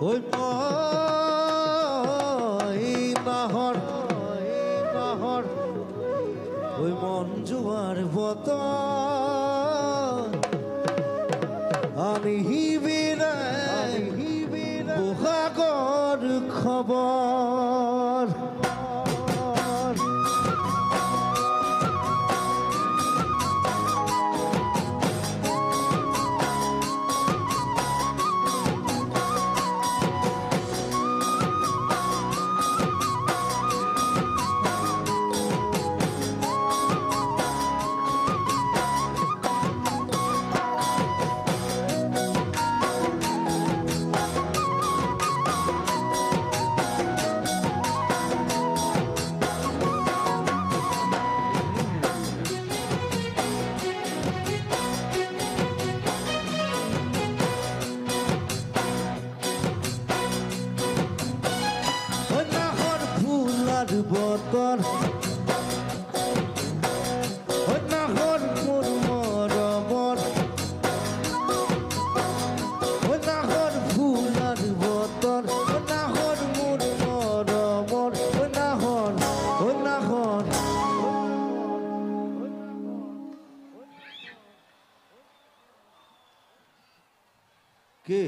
ওই নাহর ওই মন জুয়ার বতন আমি হিবিরা বহাগর খবর বতর নাহর মোর মরমর নাহর ফুলার বতর নাহর মোর মরমর নাহর কে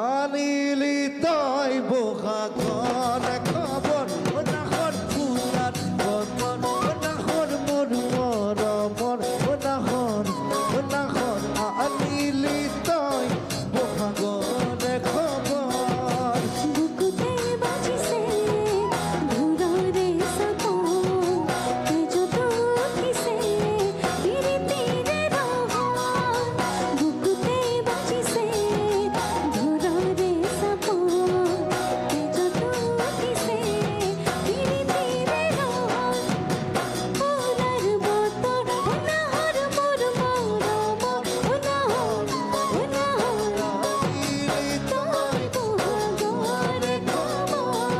আনিলি তই বোকা ঘর খবর নাহর ফুলার বতর নাহর মোর মরমর নাহর আনিলি তই বোকা ঘর খবর বুকুতে বাজিছে ঘুররে সাপো তেজত কিসে বিরিতিরে রহ বুকুতে বাজিছে ঘুররে সাপো তেজত কিসে বিরিতিরে রহ ফুলার বতর নাহর মোর মরমর নাহর আনিলি তোর বহাগরে খবর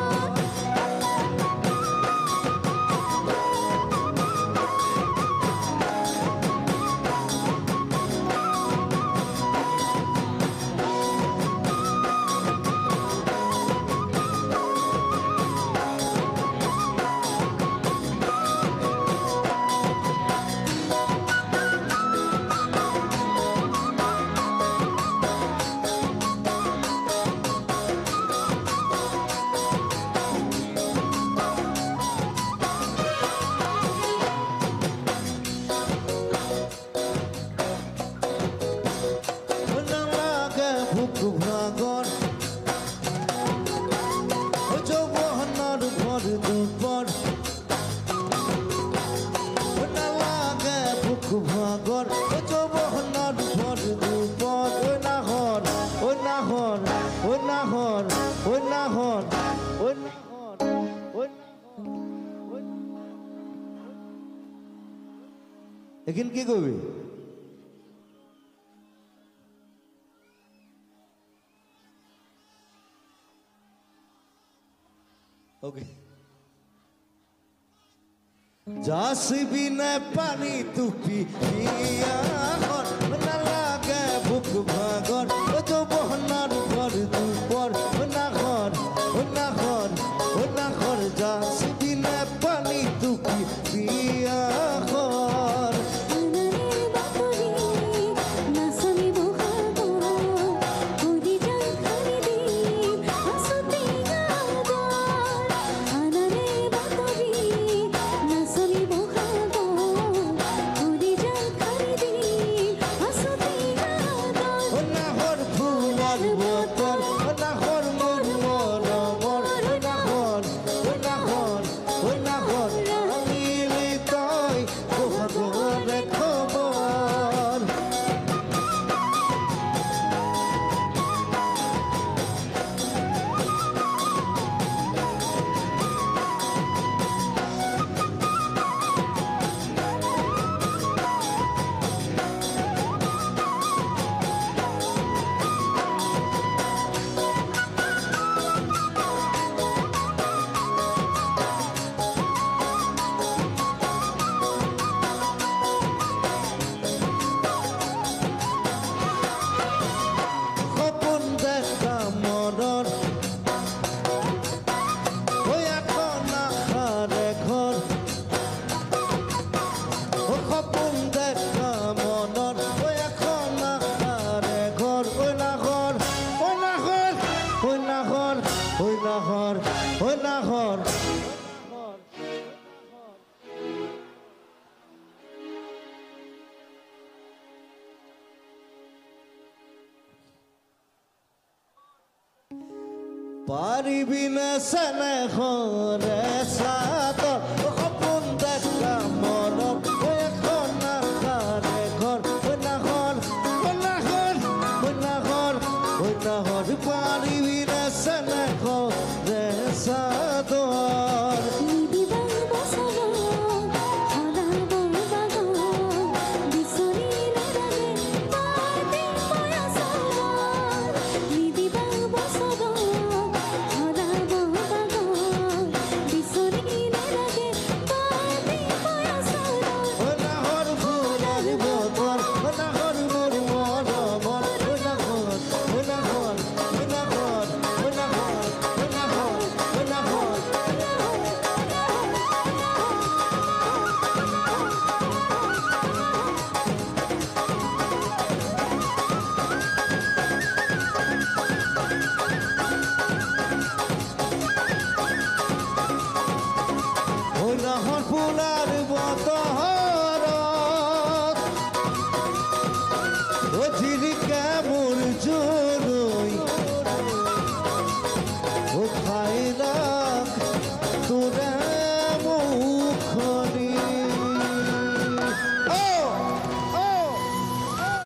বুক ভাগর যৌবনার ভর দুপর লাগে বুক ভাগর যৌবনার ভর দুপর নাহর এখন কি করবি ओके जासबी न पानी तू पिया कर ना लागे बुक भागर जो बहनार घर दुपर ना घर जासबी न पानी तू पिया कर আনারের বাতরি নাসমি বহাগর ওরি জান খরিদি হাসতি গাদর আনারের বাতরি নাসমি বহাগর ওরি জান খরিদি পাৰিবি নে চেনে ঘৰে চাদৰ সপোন দেখা মনত এখন নাখাৰে ঘৰ নাহৰ নাহৰ নাহৰ নাহৰ পাৰিবি নে চেনে ঘৰে চাদৰ নিদিবা বছৰ সদাব বাগৰ বিচৰি নালাগে পাতি পয়াসৰ নিদিবা বছৰ সদাব বাগৰ বিচৰি নালাগে পাতি পয়াসৰ নাহৰ ফুলৰ বতৰ নাহৰ মোৰ মৰমৰ নাহৰ নাহৰ নাহৰ নাহৰ নাহৰ নাহৰ নাহৰ ফুলৰ বতৰত জিলিকা মোৰ জোৰ